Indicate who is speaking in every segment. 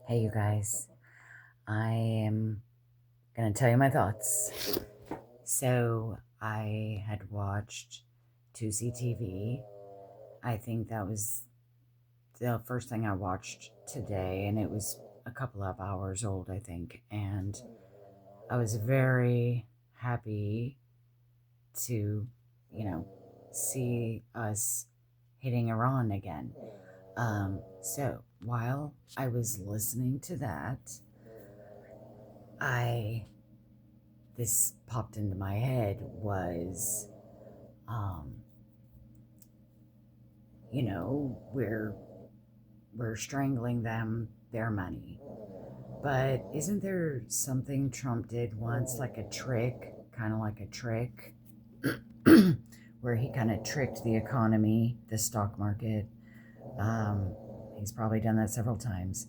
Speaker 1: Hey, you guys. I am going to tell you my thoughts. So, I had watched 2CTV. I think that was the first thing I watched today, and it was a couple of hours old, I think. And I was very happy to, you know, see us hitting Iran again. So, while I was listening to that, I this popped into my head was, um, we're strangling them, their money. But isn't there something Trump did once, like a trick, kind of like a trick, where he kind of tricked the economy, the stock market? Um, he's probably done that several times.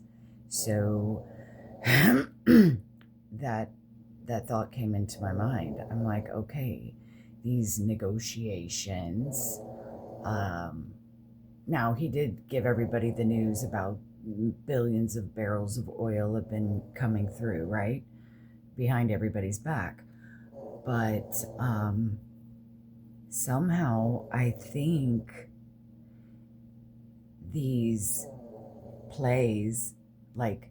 Speaker 1: So that that thought came into my mind. I'm like, okay, these negotiations. Um, Now he did give everybody the news about billions of barrels of oil have been coming through, right, behind everybody's back. But somehow I think these plays, like,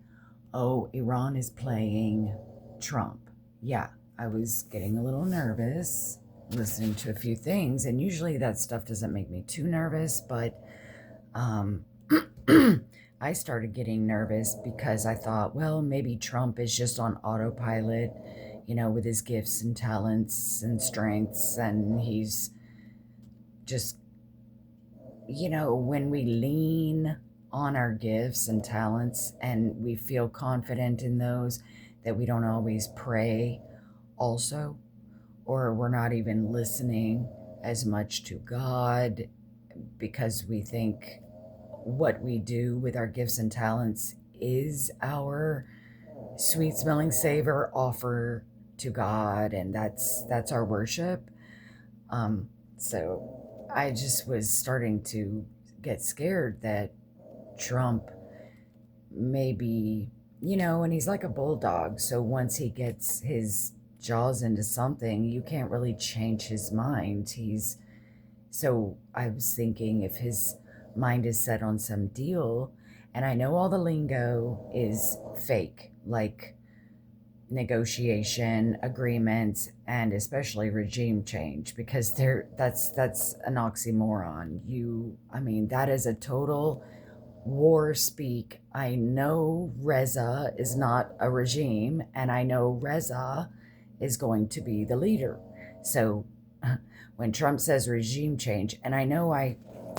Speaker 1: oh, Iran is playing Trump. Yeah, I was getting a little nervous listening to a few things, and usually that stuff doesn't make me too nervous, but um, I started getting nervous because I thought, well, maybe Trump is just on autopilot, with his gifts and talents and strengths, and he's just, when we lean on our gifts and talents and we feel confident in those, that we don't always pray also, or we're not even listening as much to God because we think what we do with our gifts and talents is our sweet smelling savor offer to God, and that's our worship. Um, so I just was starting to get scared that Trump maybe, and he's like a bulldog. So once he gets his jaws into something, you can't really change his mind. So I was thinking if his mind is set on some deal, and I know all the lingo is fake, like negotiation, agreements, and especially regime change, because that's an oxymoron. I mean, that is a total war speak. I know Reza is not a regime, and I know Reza is going to be the leader. So when Trump says regime change, and I know I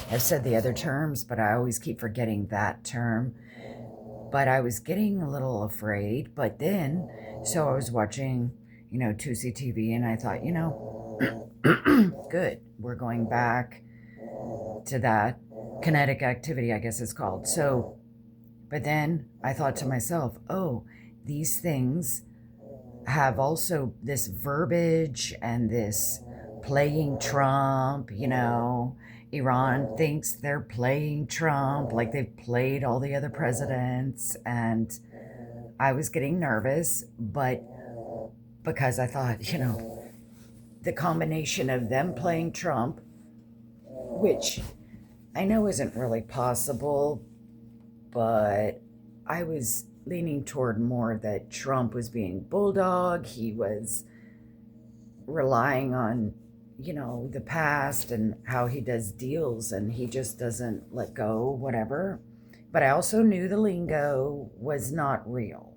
Speaker 1: have said the other terms, but I always keep forgetting that term. But I was getting a little afraid. But then, so I was watching, 2CTV, and I thought, good, we're going back to that kinetic activity, I guess it's called. So, but then I thought to myself, oh, these things have also this verbiage and this playing Trump, Iran thinks they're playing Trump like they've played all the other presidents. And I was getting nervous, but because I thought, the combination of them playing Trump, which I know isn't really possible, but I was leaning toward more that Trump was being bulldog. He was relying on, the past and how he does deals, and he just doesn't let go, whatever. But I also knew the lingo was not real.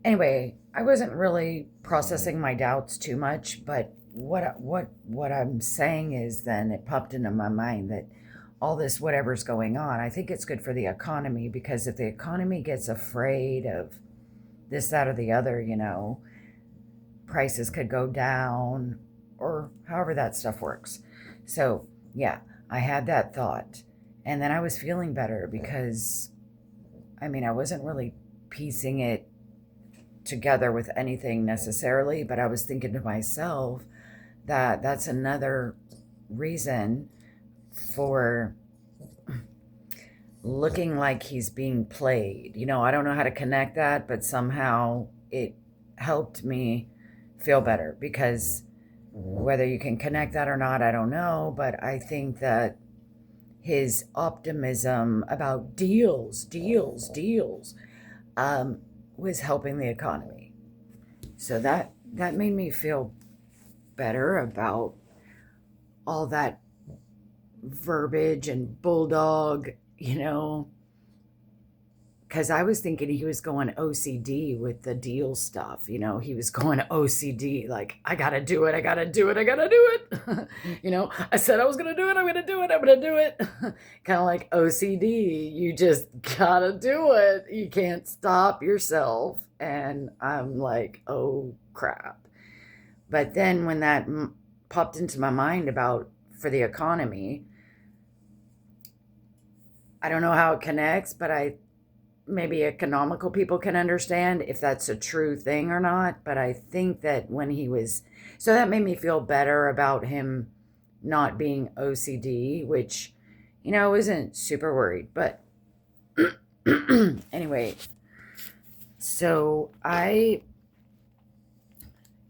Speaker 1: Anyway, I wasn't really processing my doubts too much, but what I'm saying is, then it popped into my mind that all this whatever's going on, I think it's good for the economy, because if the economy gets afraid of this, that, or the other, prices could go down, or however that stuff works. So, yeah, I had that thought. And then I was feeling better because, I mean, I wasn't really piecing it together with anything necessarily, but I was thinking to myself that that's another reason for looking like he's being played. I don't know how to connect that, but somehow it helped me feel better because whether you can connect that or not, I don't know. But I think that his optimism about deals, deals, deals, um, was helping the economy. So that made me feel better about all that verbiage and bulldog, because I was thinking he was going OCD with the deal stuff. He was going OCD, like, I gotta do it, I gotta do it, I gotta do it. I said I was gonna do it, I'm gonna do it, I'm gonna do it. Kind of like OCD, you just gotta do it. You can't stop yourself. And I'm like, oh crap. But then when that popped into my mind about for the economy, I don't know how it connects, but maybe economical people can understand if that's a true thing or not. But I think that so that made me feel better about him not being OCD, which, I wasn't super worried. But anyway, so I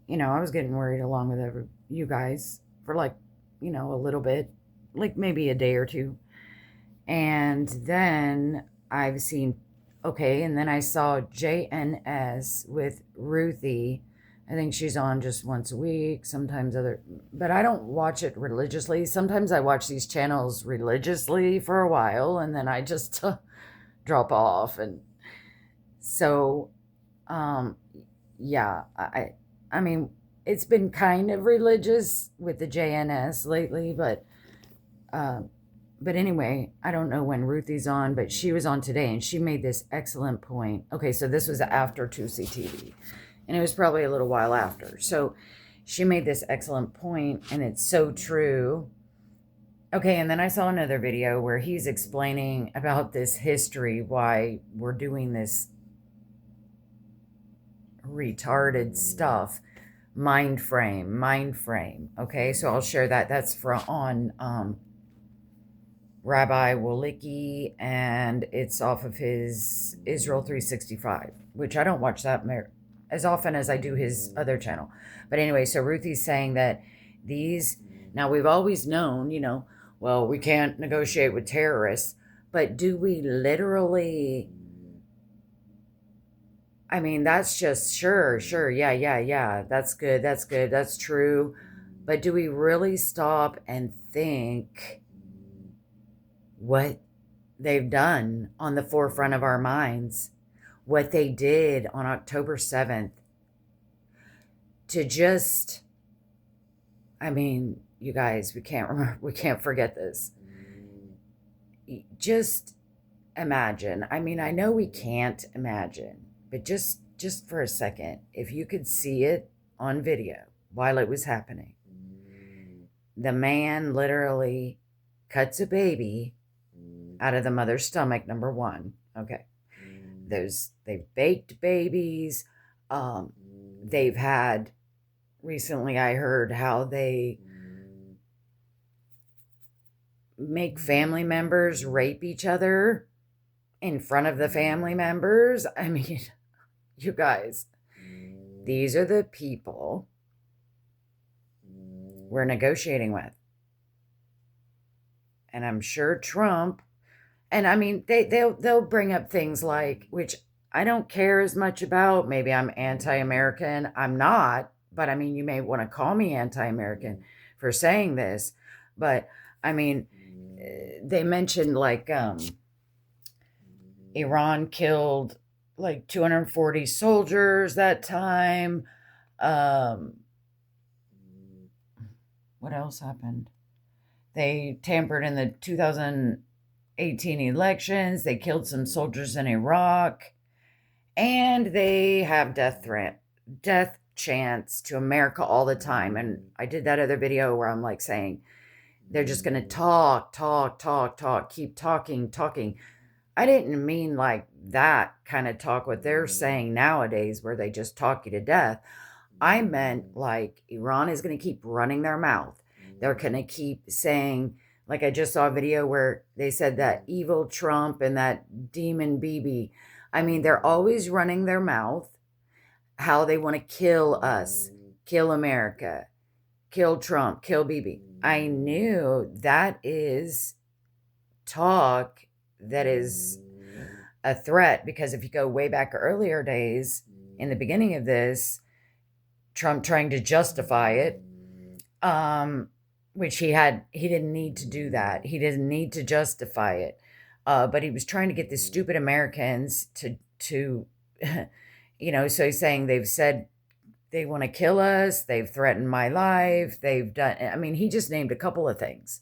Speaker 1: was getting worried along with you guys for like, a little bit, like maybe a day or two. And then I've seen, okay, and then I saw JNS with Ruthie. I think she's on just once a week, sometimes but I don't watch it religiously. Sometimes I watch these channels religiously for a while and then I just drop off. And so, yeah, I mean, it's been kind of religious with the JNS lately, but anyway, I don't know when Ruthie's on, but she was on today and she made this excellent point. Okay, so this was after 2CTV, and it was probably a little while after. So she made this excellent point, and it's so true. Okay, and then I saw another video where he's explaining about this history, why we're doing this retarded stuff. Mind frame. Okay, so I'll share that. That's on Rabbi Wolicki, and it's off of his Israel 365, which I don't watch that as often as I do his other channel. But anyway, so Ruthie's saying that now we've always known, well, we can't negotiate with terrorists, but do we literally, I mean, that's just sure, yeah, that's good, that's true. But do we really stop and think what they've done on the forefront of our minds, what they did on October 7th, to just, I mean, you guys, we can't forget this. Just imagine. I mean, I know we can't imagine, but just for a second, if you could see it on video while it was happening, the man literally cuts a baby out of the mother's stomach, number one. Okay. They've baked babies. They've had, recently I heard how they make family members rape each other in front of the family members. I mean, you guys, these are the people we're negotiating with. And I'm sure Trump, and I mean, they'll bring up things like, which I don't care as much about. Maybe I'm anti-American. I'm not, but I mean, you may want to call me anti-American for saying this. But I mean, they mentioned like Iran killed like 240 soldiers that time. What else happened? They tampered in the 2018 elections. They killed some soldiers in Iraq. And they have death chants to America all the time. And I did that other video where I'm like saying, they're just going to talk, keep talking. I didn't mean like that kind of talk, what they're saying nowadays, where they just talk you to death. I meant like Iran is going to keep running their mouth. They're going to keep saying, Like I just saw a video where they said that evil Trump and that demon Bibi. I mean, they're always running their mouth how they want to kill us, kill America, kill Trump, kill Bibi. I knew that is talk that is a threat, because if you go way back earlier days in the beginning of this, Trump trying to justify it, which he didn't need to do that. He didn't need to justify it. But he was trying to get the stupid Americans to so he's saying they've said they want to kill us, they've threatened my life, they've done, I mean, he just named a couple of things.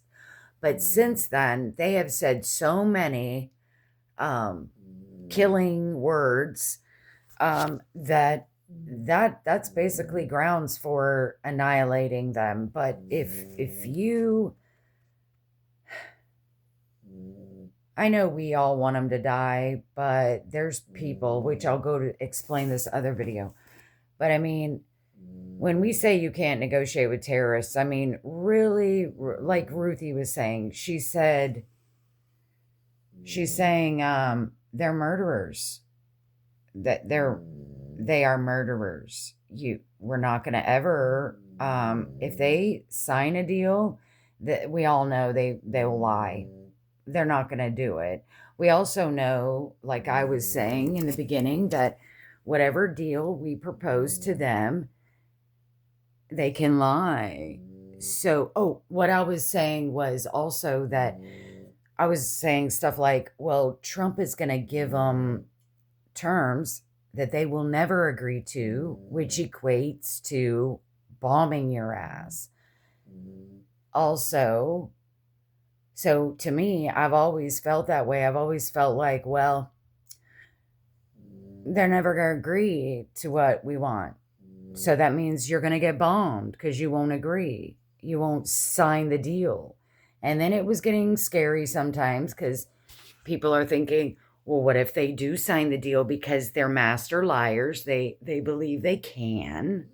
Speaker 1: But since then, they have said so many killing words that's basically grounds for annihilating them. But if you, I know we all want them to die, but there's people, which I'll go to explain this other video. But I mean, when we say you can't negotiate with terrorists, I mean, really, like Ruthie was saying, she's saying they're murderers, that they are murderers. We're not going to ever, if they sign a deal, that we all know they'll lie. They're not going to do it. We also know, like I was saying in the beginning, that whatever deal we propose to them, they can lie. So, what I was saying was also that I was saying stuff like, well, Trump is going to give them terms that they will never agree to, which equates to bombing your ass. Also, so to me, I've always felt that way. I've always felt like, well, they're never going to agree to what we want. So that means you're going to get bombed because you won't agree. You won't sign the deal. And then it was getting scary sometimes because people are thinking, well, what if they do sign the deal because they're master liars? They believe they can.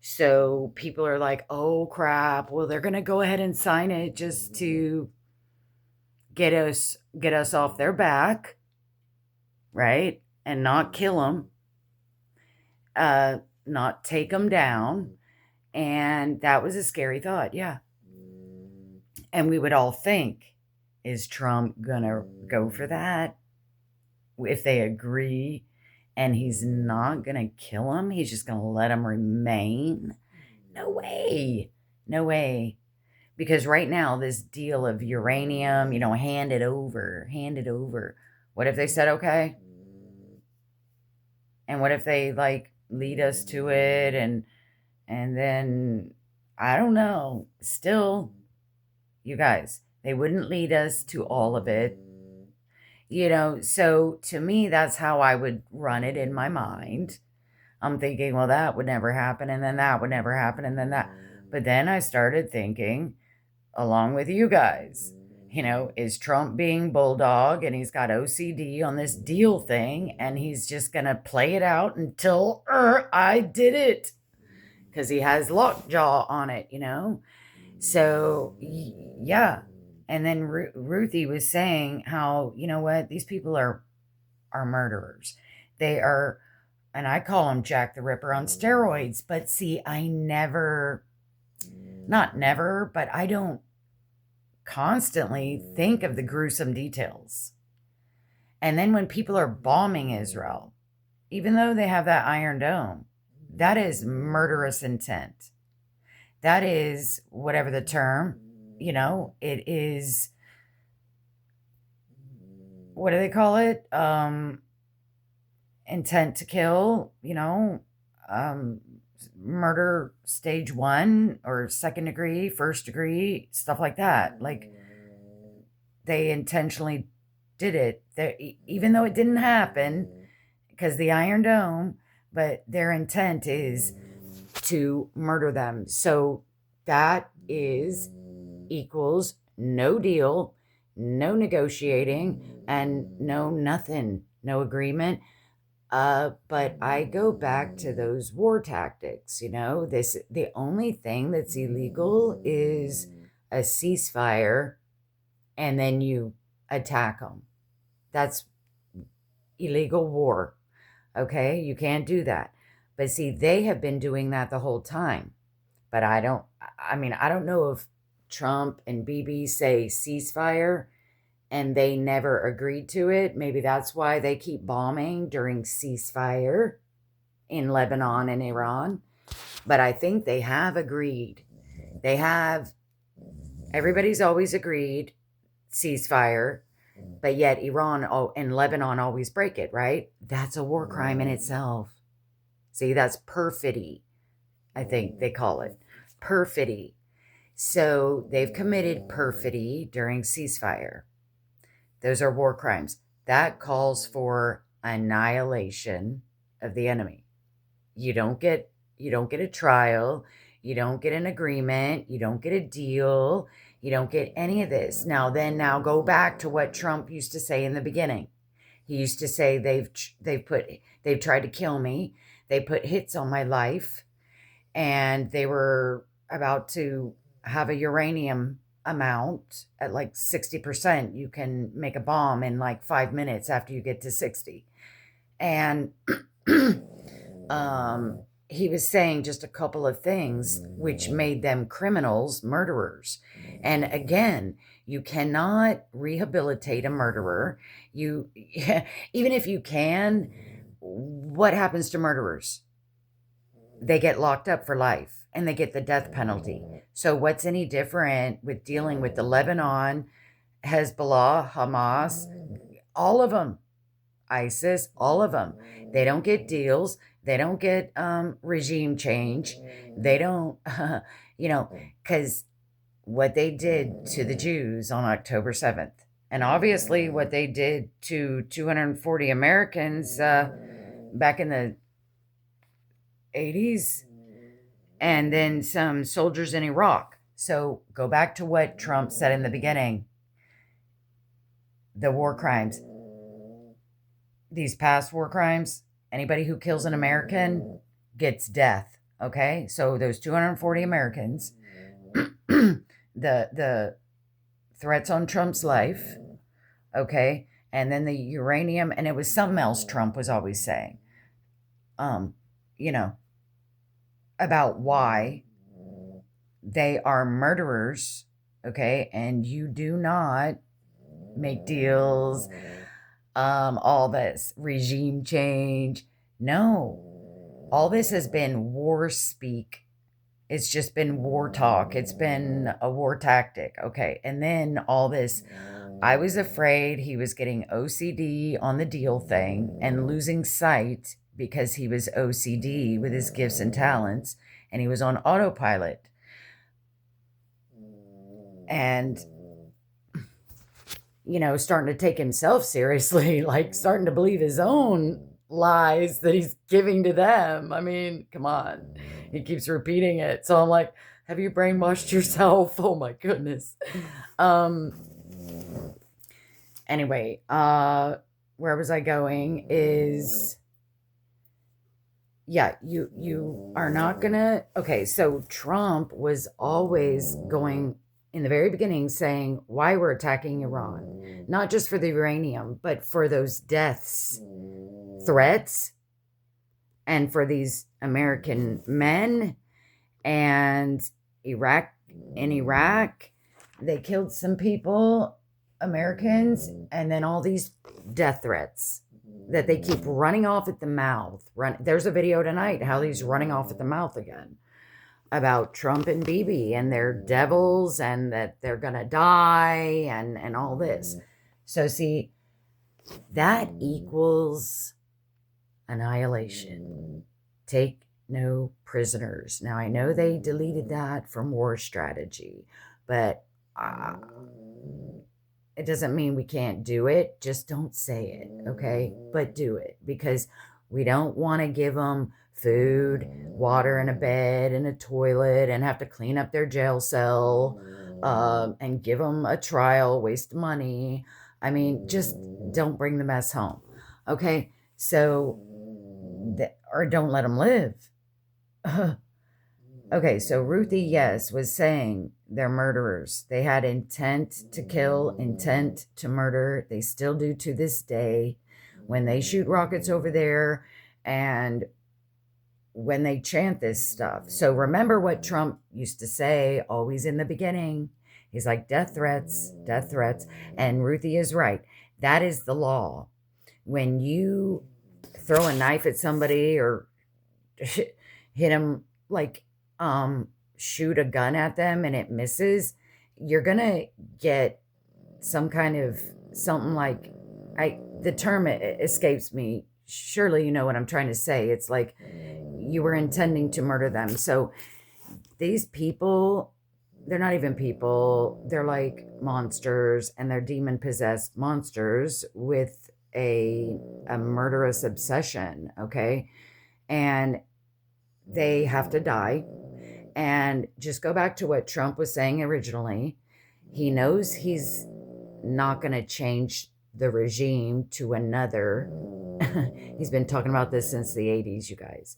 Speaker 1: So people are like, oh, crap. Well, they're going to go ahead and sign it just to get us off their back, right? And not kill them, not take them down. And that was a scary thought, yeah. And we would all think, is Trump gonna go for that? If they agree and he's not gonna kill them, he's just gonna let them remain? No way. No way. Because right now, this deal of uranium, hand it over. What if they said, okay? And what if they, lead us to it and then, I don't know, still, you guys, they wouldn't lead us to all of it. So to me, that's how I would run it in my mind. I'm thinking, well, that would never happen, and then that would never happen, and then that. But then I started thinking, along with you guys, is Trump being bulldog and he's got OCD on this deal thing and he's just going to play it out until I did it, because he has lockjaw on it, So, yeah. And then Ruthie was saying how, what, these people are murderers. They are, and I call him Jack the Ripper on steroids. But see, not never, but I don't constantly think of the gruesome details. And then when people are bombing Israel, even though they have that Iron Dome, that is murderous intent. That is, whatever the term, it is, what do they call it? Intent to kill, murder stage 1 or 2nd degree, 1st degree, stuff like that. Like, they intentionally did it, even though it didn't happen because the Iron Dome, but their intent is to murder them. So that equals no deal, no negotiating, and no nothing, no agreement. But I go back to those war tactics, the only thing that's illegal is a ceasefire and then you attack them. That's illegal war. Okay? You can't do that. But see, they have been doing that the whole time. But I don't know if Trump and Bibi say ceasefire and they never agreed to it. Maybe that's why they keep bombing during ceasefire in Lebanon and Iran. But I think they have agreed. They have, everybody's always agreed ceasefire, but yet Iran and Lebanon always break it, right? That's a war crime in itself. See, that's perfidy, I think they call it. Perfidy. So they've committed perfidy during ceasefire. Those are war crimes. That calls for annihilation of the enemy. You don't get a trial, you don't get an agreement, you don't get a deal, you don't get any of this. Now go back to what Trump used to say in the beginning. He used to say they've tried to kill me. They put hits on my life, and they were about to have a uranium amount at like 60%. You can make a bomb in like 5 minutes after you get to 60. And he was saying just a couple of things which made them criminals, murderers. And again, you cannot rehabilitate a murderer. Even if you can, what happens to murderers? They get locked up for life and they get the death penalty. So what's any different with dealing with the Lebanon, Hezbollah, Hamas, all of them, ISIS, all of them? They don't get deals. They don't get regime change. They don't, because what they did to the Jews on October 7th, and obviously what they did to 240 Americans back in the 80s, and then some soldiers in Iraq. So go back to what Trump said in the beginning. The war crimes, these past war crimes, anybody who kills an American gets death. Okay? So those 240 Americans, the threats on Trump's life, okay? And then the uranium, and it was something else Trump was always saying. About why they are murderers, okay? And you do not make deals, all this regime change. No, all this has been war speak. It's just been war talk. It's been a war tactic, okay? And then all this, I was afraid he was getting OCD on the deal thing and losing sight because he was OCD with his gifts and talents, and he was on autopilot. And, starting to take himself seriously, like starting to believe his own lies that he's giving to them. I mean, come on. He keeps repeating it. So I'm like, have you brainwashed yourself? Oh my goodness. Anyway, where was I going is... Yeah, you are not gonna... Okay, so Trump was always going, in the very beginning, saying why we're attacking Iran. Not just for the uranium, but for those deaths, threats, and for these American men. And in Iraq, they killed some people, Americans, and then all these death threats that they keep running off at the mouth. There's a video tonight how he's running off at the mouth again about Trump and Bibi and their devils and that they're gonna die and all this. So see, that equals annihilation. Take no prisoners. Now I know they deleted that from war strategy, but it doesn't mean we can't do it. Just don't say it, okay? But do it, because we don't want to give them food, water, and a bed and a toilet and have to clean up their jail cell and give them a trial, waste money. I mean, just don't bring the mess home, okay? So, or don't let them live. Okay, so Ruthie, yes, was saying they're murderers. They had intent to kill, intent to murder. They still do to this day when they shoot rockets over there and when they chant this stuff. So remember what Trump used to say always in the beginning. He's like, death threats, death threats. And Ruthie is right. That is the law. When you throw a knife at somebody or hit them, like shoot a gun at them and it misses, you're gonna get some kind of something like, the term escapes me. Surely you know what I'm trying to say. It's like you were intending to murder them. So these people, they're not even people. They're like monsters, and they're demon possessed monsters with a murderous obsession. Okay, and they have to die. And just go back to what Trump was saying originally. He knows he's not going to change the regime to another. He's been talking about this since the 80s, you guys.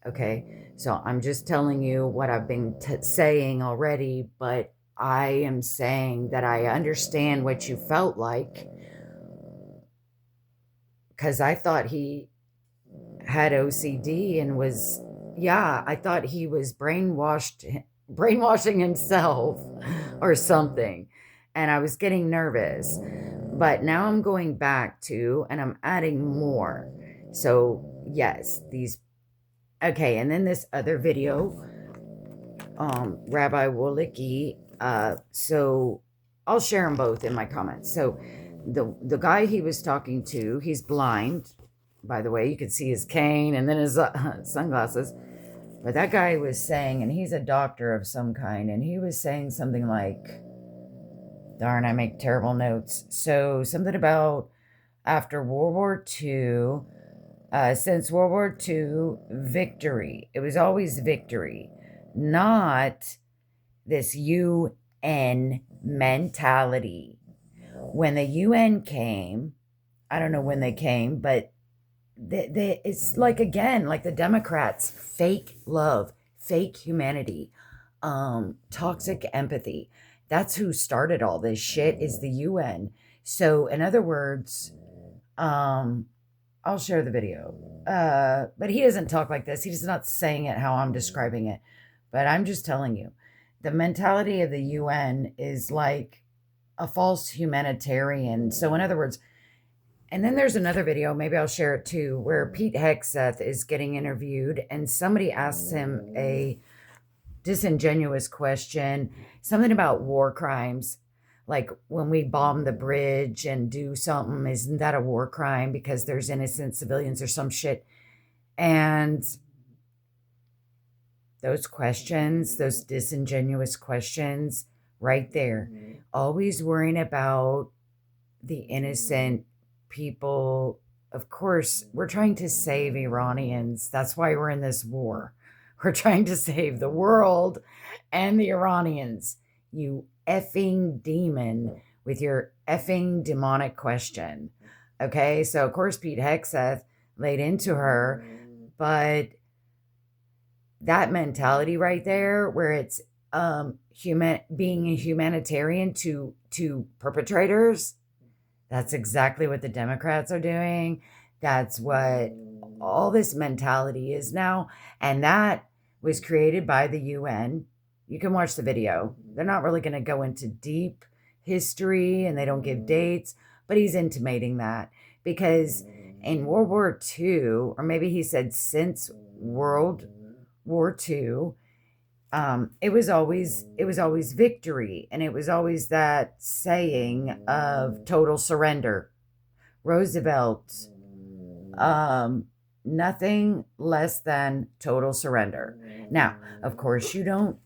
Speaker 1: Okay, so I'm just telling you what I've been saying already, but I am saying that I understand what you felt like, because I thought he had OCD and was, yeah, I thought he was brainwashing himself or something. And I was getting nervous. But now I'm going back to, and I'm adding more. So, yes, these, okay, and then this other video, Rabbi Wolicki, so I'll share them both in my comments. So, the guy he was talking to, he's blind, by the way. You could see his cane and then his sunglasses. But that guy was saying, and he's a doctor of some kind, and he was saying something like, darn, I make terrible notes. So something about after World War II, since World War II, victory. It was always victory, not this UN mentality. When the UN came, I don't know when they came, but it's like, again, like the Democrats, fake love, fake humanity, toxic empathy. That's who started all this shit, is the UN. So in other words, I'll share the video. But he doesn't talk like this. He's not saying it how I'm describing it. But I'm just telling you, the mentality of the UN is like a false humanitarian. So in other words, and then there's another video, maybe I'll share it too, where Pete Hegseth is getting interviewed and somebody asks him a disingenuous question, something about war crimes. Like when we bomb the bridge and do something, isn't that a war crime because there's innocent civilians or some shit? And those questions, those disingenuous questions right there, always worrying about the innocent people. Of course, we're trying to save Iranians. That's why we're in this war. We're trying to save the world and the Iranians. You effing demon with your effing demonic question. Okay, so of course Pete Hegseth laid into her, but that mentality right there, where it's being a humanitarian to perpetrators, that's exactly what the Democrats are doing. That's what all this mentality is now. And that was created by the UN. You can watch the video. They're not really going to go into deep history and they don't give dates, but he's intimating that because in World War II, or maybe he said since World War II, it was always victory, and it was always that saying of total surrender. Roosevelt, nothing less than total surrender. Now, of course, you don't.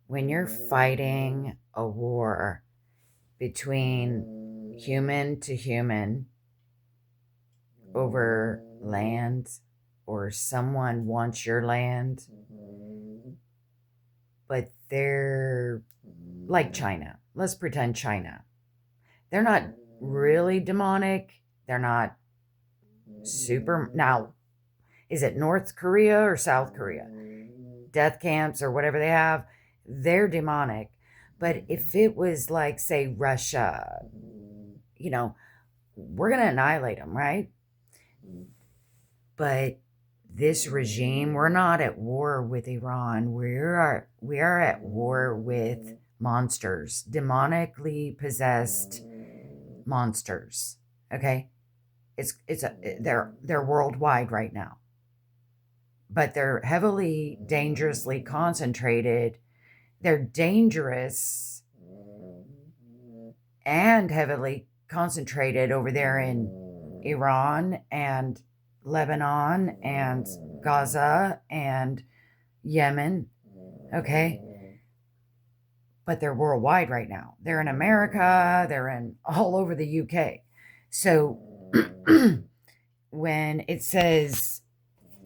Speaker 1: When you're fighting a war between human to human over land, or someone wants your land, but they're like China. Let's pretend China. They're not really demonic. They're not super. Now, is it North Korea or South Korea? Death camps or whatever they have, they're demonic. But if it was like, say, Russia, we're going to annihilate them, right? But this regime, we're not at war with Iran. We are at war with monsters, demonically possessed monsters. Okay, they're worldwide right now, but they're heavily, dangerously concentrated. They're dangerous and heavily concentrated over there in Iran and Lebanon and Gaza and Yemen. Okay. But they're worldwide right now. They're in America. They're in all over the UK. So when it says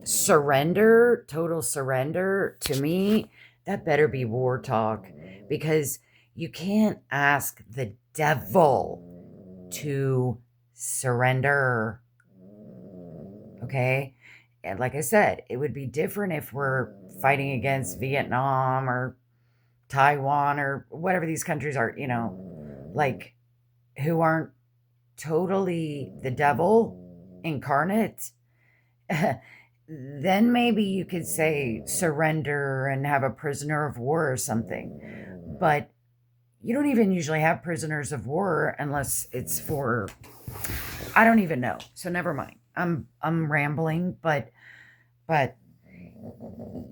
Speaker 1: surrender, total surrender, to me, that better be war talk, because you can't ask the devil to surrender. Okay? And like I said, it would be different if we're fighting against Vietnam or Taiwan or whatever these countries are, like, who aren't totally the devil incarnate. Then maybe you could say surrender and have a prisoner of war or something. But you don't even usually have prisoners of war unless it's for, I don't even know. So never mind. I'm rambling, but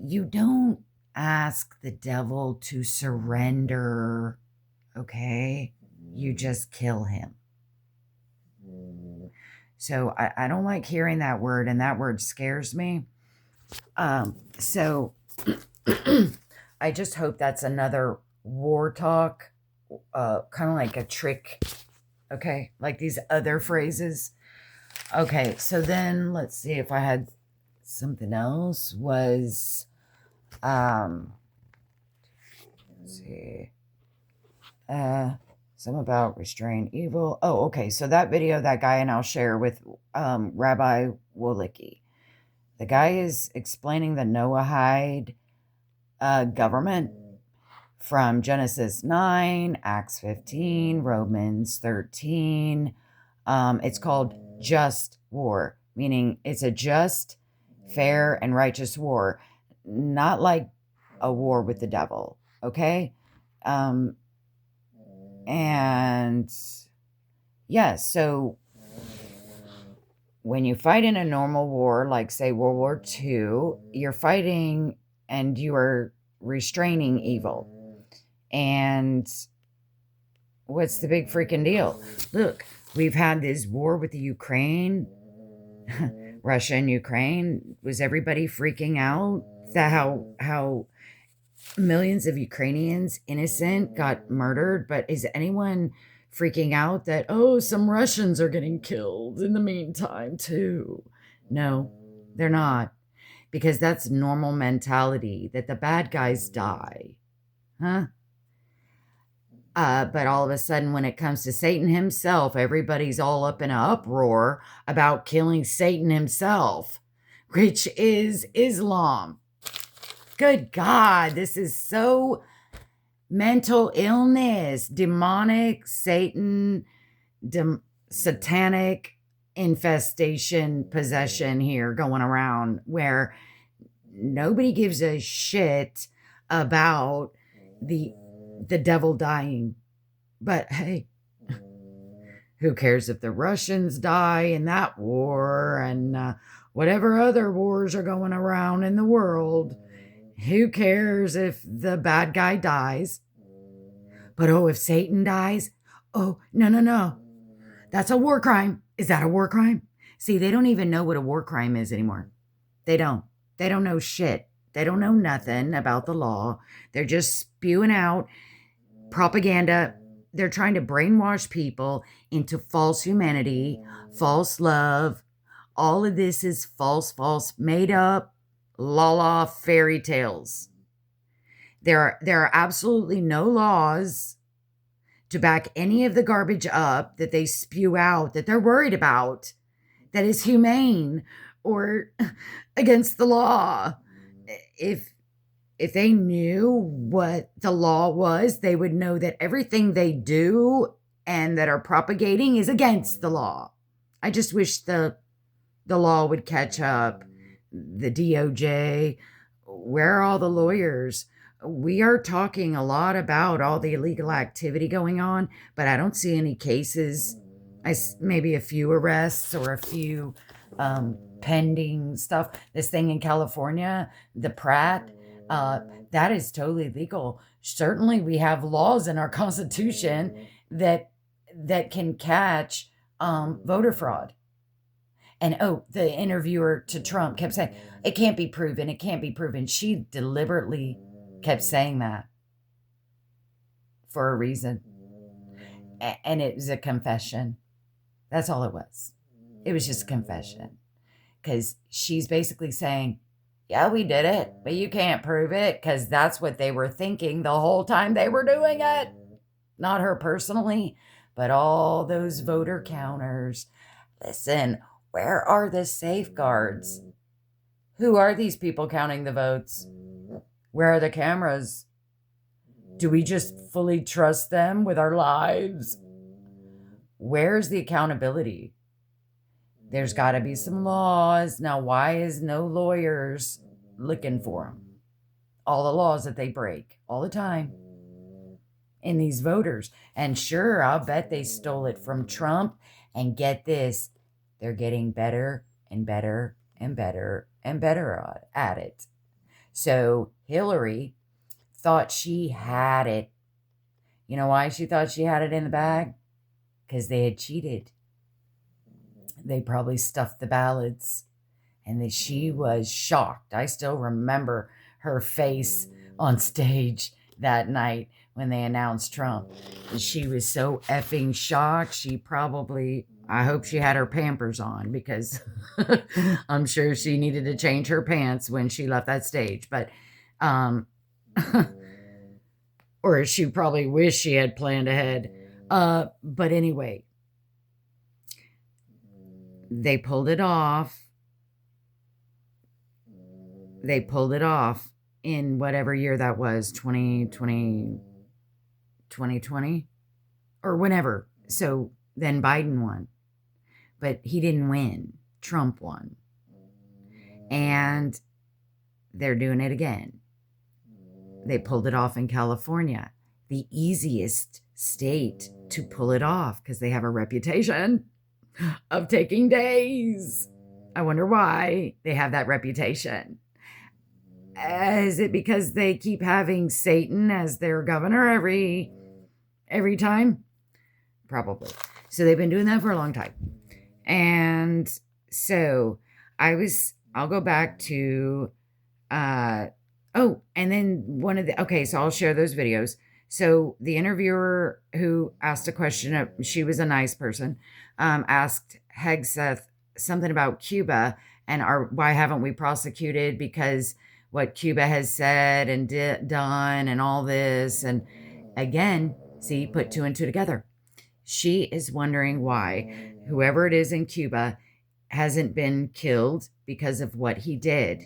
Speaker 1: you don't ask the devil to surrender, okay? You just kill him. So I don't like hearing that word, and that word scares me. So I just hope that's another war talk, kind of like a trick, okay? Like these other phrases. Okay, so then let's see if I had something else. Was, let's see, some about restrain evil. Oh, okay. So that video, that guy, and I'll share with Rabbi Wolicki. The guy is explaining the Noahide government from Genesis 9, Acts 15, Romans 13. It's called just war, meaning it's a just, fair, and righteous war, not like a war with the devil, okay? And yes, so when you fight in a normal war, like say World War II, you're fighting and you are restraining evil. And what's the big freaking deal? Look, we've had this war with the Ukraine, Russia and Ukraine. Was everybody freaking out that how millions of Ukrainians, innocent, got murdered? But is anyone freaking out that, oh, some Russians are getting killed in the meantime too? No, they're not, because that's normal mentality, that the bad guys die. Huh? But all of a sudden, when it comes to Satan himself, everybody's all up in an uproar about killing Satan himself, which is Islam. Good God, this is so mental illness, demonic, Satan, satanic infestation, possession here going around, where nobody gives a shit about the devil dying. But hey, who cares if the Russians die in that war and whatever other wars are going around in the world? Who cares if the bad guy dies? But oh, if Satan dies, oh, no. That's a war crime. Is that a war crime? See, they don't even know what a war crime is anymore. They don't. They don't know shit. They don't know nothing about the law. They're just spewing out propaganda. They're trying to brainwash people into false humanity, false love. All of this is false, made up, la fairy tales. There are absolutely no laws to back any of the garbage up that they spew out, that they're worried about, that is humane or against the law. If they knew what the law was, they would know that everything they do and that are propagating is against the law. I just wish the law would catch up. The DOJ, where are all the lawyers? We are talking a lot about all the illegal activity going on, but I don't see any cases. Maybe a few arrests or a few pending stuff. This thing in California, the Pratt, that is totally legal. Certainly, we have laws in our Constitution that can catch voter fraud. And the interviewer to Trump kept saying, it can't be proven, it can't be proven. She deliberately kept saying that for a reason. And it was a confession. That's all it was. It was just a confession. Because she's basically saying, yeah, we did it, but you can't prove it, because that's what they were thinking the whole time they were doing it. Not her personally, but all those voter counters. Listen, where are the safeguards? Who are these people counting the votes? Where are the cameras? Do we just fully trust them with our lives? Where's the accountability? There's got to be some laws. Now, why is no lawyers looking for them? All the laws that they break all the time in these voters. And sure, I'll bet they stole it from Trump. And get this, they're getting better and better and better and better at it. So Hillary thought she had it. You know why she thought she had it in the bag? Because they had cheated. They probably stuffed the ballots, and that she was shocked. I still remember her face on stage that night when they announced Trump. She was so effing shocked. She probably, I hope she had her Pampers on, because I'm sure she needed to change her pants when she left that stage. But, or she probably wished she had planned ahead. But anyway, they pulled it off. They pulled it off in whatever year that was, 2020 or whenever. So then Biden won, but he didn't win. Trump won. And they're doing it again. They pulled it off in California, the easiest state to pull it off, because they have a reputation of taking days. I wonder why they have that reputation. Is it because they keep having Satan as their governor every time? Probably. So they've been doing that for a long time. And so I'll go back to, and then so I'll share those videos. So the interviewer who asked a question, she was a nice person, asked Hegseth something about Cuba and why haven't we prosecuted, because what Cuba has said and done and all this. And again, see, put two and two together. She is wondering why whoever it is in Cuba hasn't been killed because of what he did.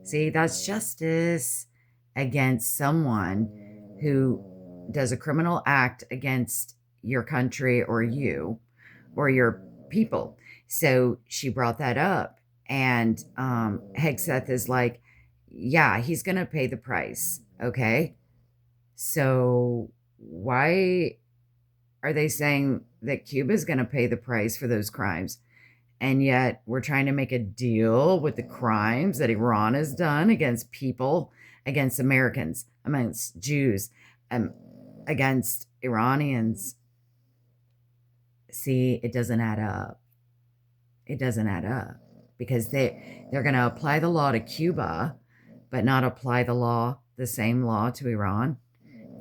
Speaker 1: See, that's justice against someone who does a criminal act against your country or you or your people. So she brought that up, and Hegseth is like, yeah, he's going to pay the price. Okay. So why are they saying that Cuba's going to pay the price for those crimes? And yet we're trying to make a deal with the crimes that Iran has done against people, against Americans, against Jews, against Iranians. See, it doesn't add up. It doesn't add up, because they're going to apply the law to Cuba, but not apply the same law to Iran.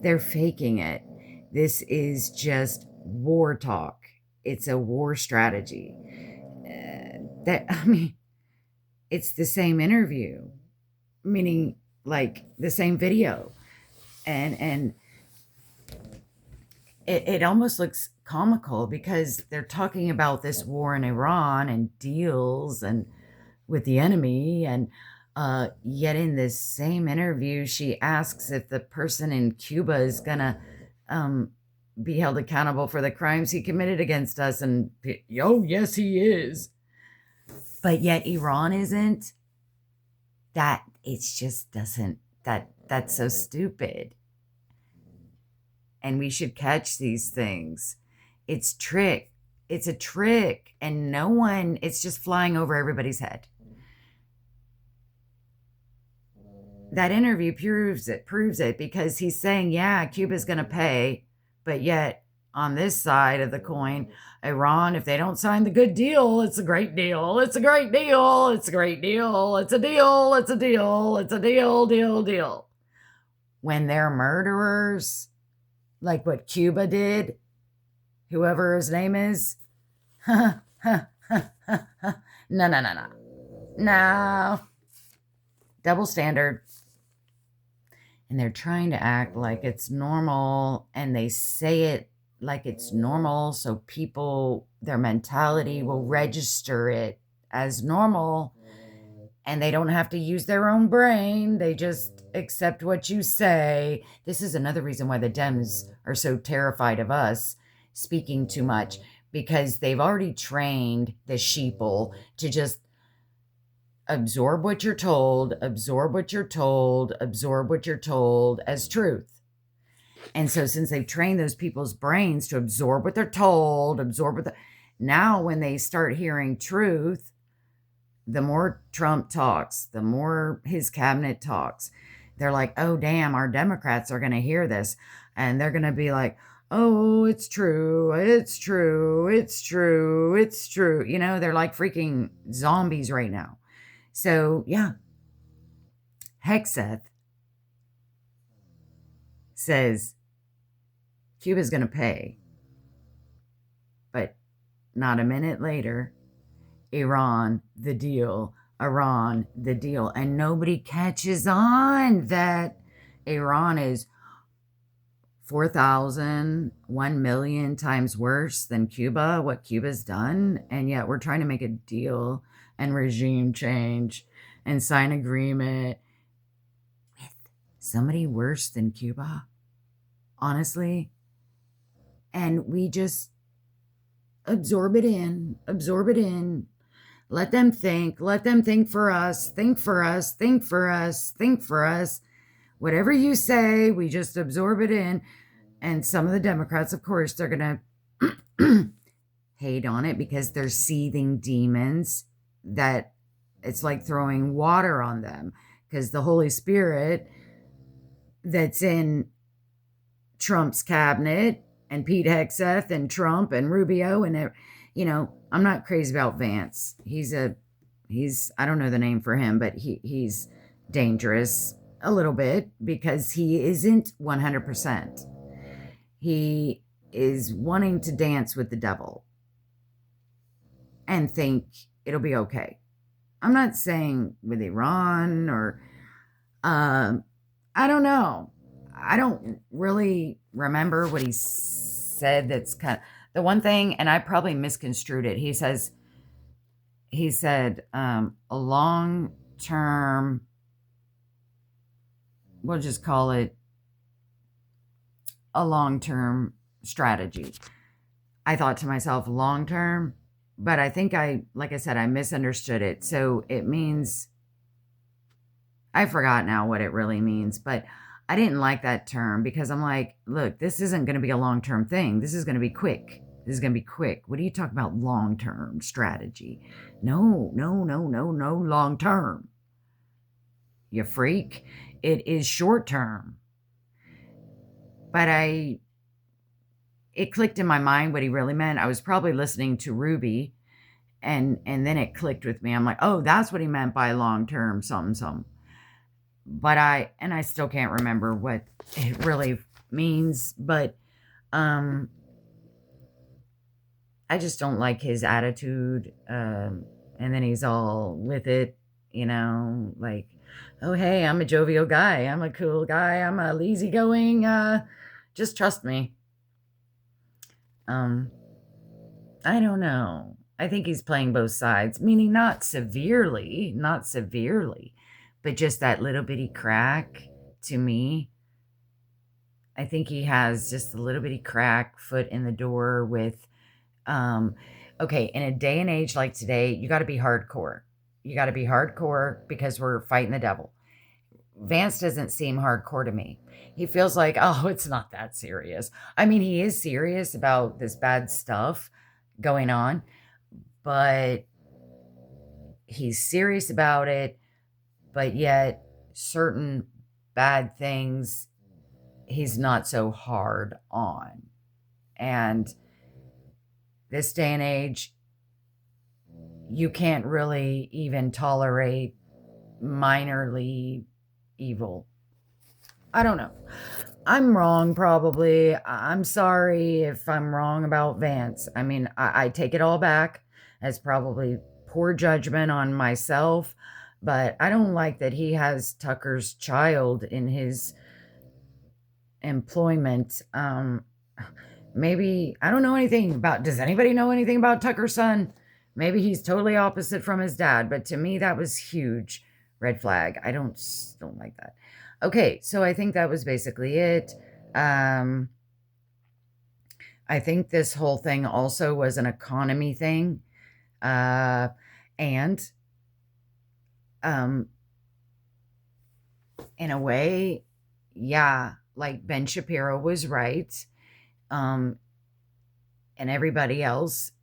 Speaker 1: They're faking it. This is just war talk. It's a war strategy. It's the same interview, meaning like the same video. And it almost looks comical because they're talking about this war in Iran and deals and with the enemy, and yet in this same interview she asks if the person in Cuba is gonna um, be held accountable for the crimes he committed against us, and oh yes he is, but yet Iran isn't. That it just doesn't, that's so stupid. And we should catch these things. It's a trick, and no one, it's just flying over everybody's head. That interview proves it because he's saying, yeah, Cuba's going to pay, but yet on this side of the coin, Iran, if they don't sign the good deal, it's a great deal. It's a great deal. It's a great deal. It's a deal. It's a deal. It's a deal. When they're murderers, like what Cuba did, whoever his name is, no. Double standard. And they're trying to act like it's normal, and they say it like it's normal so people, their mentality will register it as normal, and they don't have to use their own brain. They just accept what you say. This is another reason why the Dems are so terrified of us speaking too much, because they've already trained the sheeple to just absorb what you're told as truth. And so since they've trained those people's brains to absorb what they're told, now when they start hearing truth, the more Trump talks, the more his cabinet talks, they're like, oh, damn, our Democrats are going to hear this. And they're going to be like, oh, it's true. It's true. It's true. It's true. You know, they're like freaking zombies right now. So, yeah, Hegseth says Cuba's going to pay. But not a minute later, Iran, the deal. And nobody catches on that Iran is 4,000, 1 million times worse than Cuba, what Cuba's done. And yet we're trying to make a deal and regime change and sign agreement with somebody worse than Cuba, honestly. And we just absorb it in. Let them think for us. Whatever you say, we just absorb it in. And some of the Democrats, of course, they're going to hate on it because they're seething demons that it's like throwing water on them, because the Holy Spirit that's in Trump's cabinet and Pete Hegseth and Trump and Rubio and, you know, I'm not crazy about Vance. He's I don't know the name for him, but he's dangerous a little bit because he isn't 100%. He is wanting to dance with the devil and think it'll be okay. I'm not saying with Iran or, I don't know. I don't really remember what he said. That's kind of the one thing, and I probably misconstrued it. He said, a long-term, we'll just call it a long-term strategy. I thought to myself, long-term, but I think like I said, I misunderstood it. So it means, I forgot now what it really means, but I didn't like that term because I'm like, look, this isn't going to be a long-term thing. This is going to be quick. What are you talking about long-term strategy? No, long-term. You freak. It is short-term. But it clicked in my mind what he really meant. I was probably listening to Ruby, and then it clicked with me. I'm like, oh, that's what he meant by long-term something. But I still can't remember what it really means, but I just don't like his attitude. And then he's all with it, you know, like, oh, hey, I'm a jovial guy. I'm a cool guy. I'm a easygoing. Just trust me. I don't know. I think he's playing both sides, meaning not severely, but just that little bitty crack to me. I think he has just a little bitty crack, foot in the door with, okay, in a day and age like today, you got to be hardcore. You got to be hardcore because we're fighting the devil. Vance doesn't seem hardcore to me. He feels like, oh, it's not that serious. I mean, he is serious about this bad stuff going on, but he's serious about it, but yet certain bad things he's not so hard on. And this day and age, you can't really even tolerate minorly evil. I don't know. I'm wrong, probably. I'm sorry if I'm wrong about Vance. I mean, I take it all back as probably poor judgment on myself, but I don't like that he has Tucker's child in his employment. Maybe, I don't know anything about, does anybody know anything about Tucker's son? Maybe he's totally opposite from his dad, but to me, that was huge red flag. I don't like that. Okay, so I think that was basically it. I think this whole thing also was an economy thing. And in a way, yeah, like Ben Shapiro was right. And everybody else,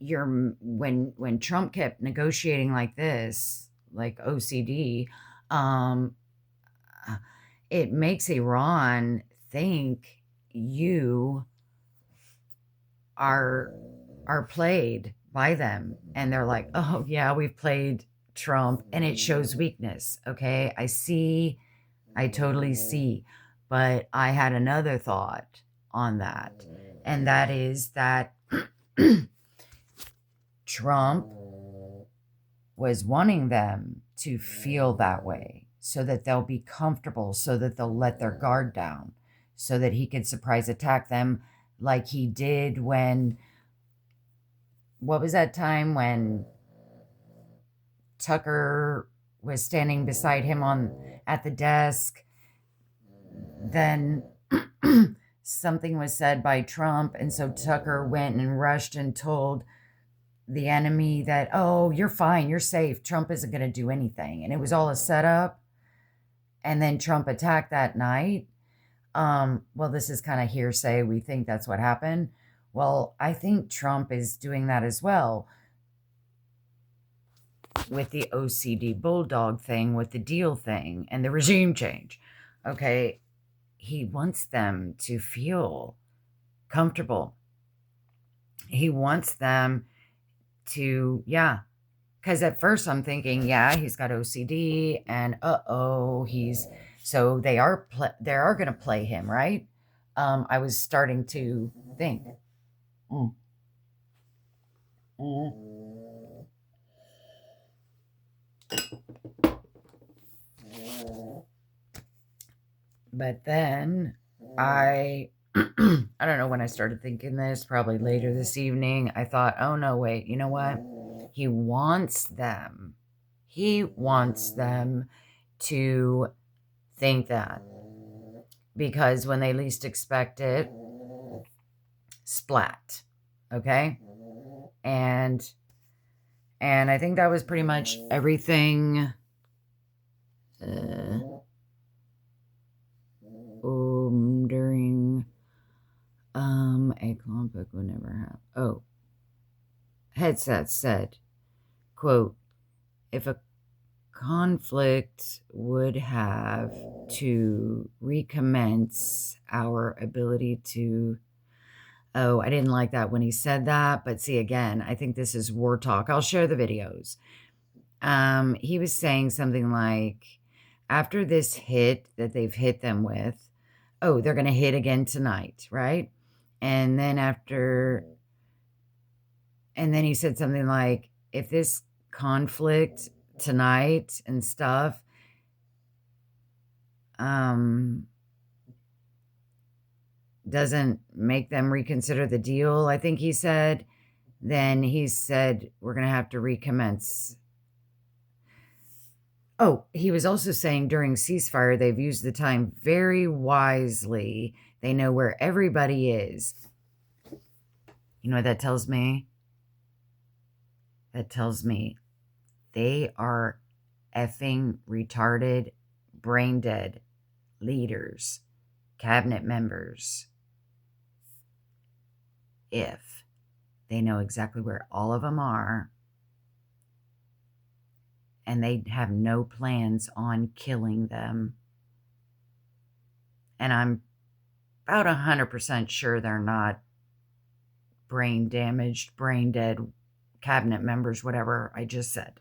Speaker 1: when Trump kept negotiating like this, like OCD, it makes Iran think you are played by them, and they're like, oh yeah, we've played Trump, and it shows weakness. Okay, I totally see, but I had another thought on that, and that is that Trump was wanting them to feel that way so that they'll be comfortable, so that they'll let their guard down, so that he could surprise attack them like he did when, what was that time when Tucker was standing beside him at the desk? Then something was said by Trump, and so Tucker went and rushed and told the enemy that, oh, you're fine, you're safe, Trump isn't going to do anything, and it was all a setup. And then Trump attacked that night. Well, this is kind of hearsay, we think that's what happened. Well, I think Trump is doing that as well with the OCD bulldog thing, with the deal thing and the regime change. Okay, he wants them to feel comfortable. He wants them to, yeah. Because at first I'm thinking, yeah, he's got OCD, and so they are going to play him, right? I was starting to think. Mm. Mm. But then I don't know when I started thinking this, probably later this evening. I thought, oh no, wait, you know what? He wants them. He wants them to think that, because when they least expect it, splat. Okay? And I think that was pretty much everything. During a conflict would never have. Oh, Headset said, quote, if a conflict would have to recommence our ability to. Oh, I didn't like that when he said that, but see, again, I think this is war talk. I'll share the videos. He was saying something like, after this hit that they've hit them with, oh, they're going to hit again tonight, right? And then he said something like, if this conflict tonight and stuff, doesn't make them reconsider the deal, I think he said, then he said, we're going to have to recommence. Oh, he was also saying during ceasefire, they've used the time very wisely. They know where everybody is. You know what that tells me? That tells me they are effing retarded, brain dead leaders, cabinet members, if they know exactly where all of them are and they have no plans on killing them. And I'm about 100% sure they're not brain damaged, brain dead cabinet members, whatever I just said.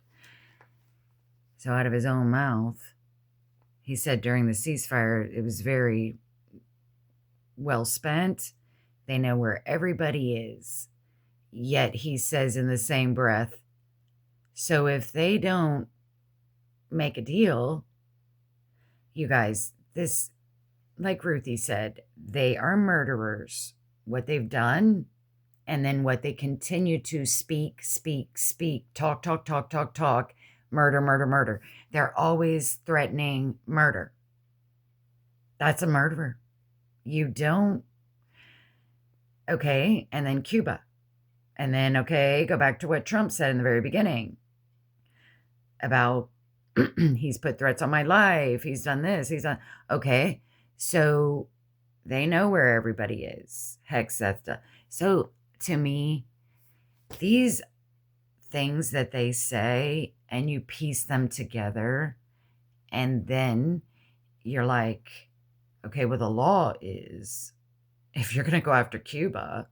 Speaker 1: So out of his own mouth, he said during the ceasefire, it was very well spent. They know where everybody is. Yet he says in the same breath, so if they don't make a deal, you guys, this, like Ruthie said, they are murderers. What they've done, and then what they continue to speak, talk, murder, murder, murder. They're always threatening murder. That's a murderer. You don't. Okay, and then Cuba. And then, okay, go back to what Trump said in the very beginning about he's put threats on my life. He's done this. He's done. Okay, so they know where everybody is. Hexethta. So to me, these things that they say and you piece them together and then you're like, okay, well, the law is if you're going to go after Cuba,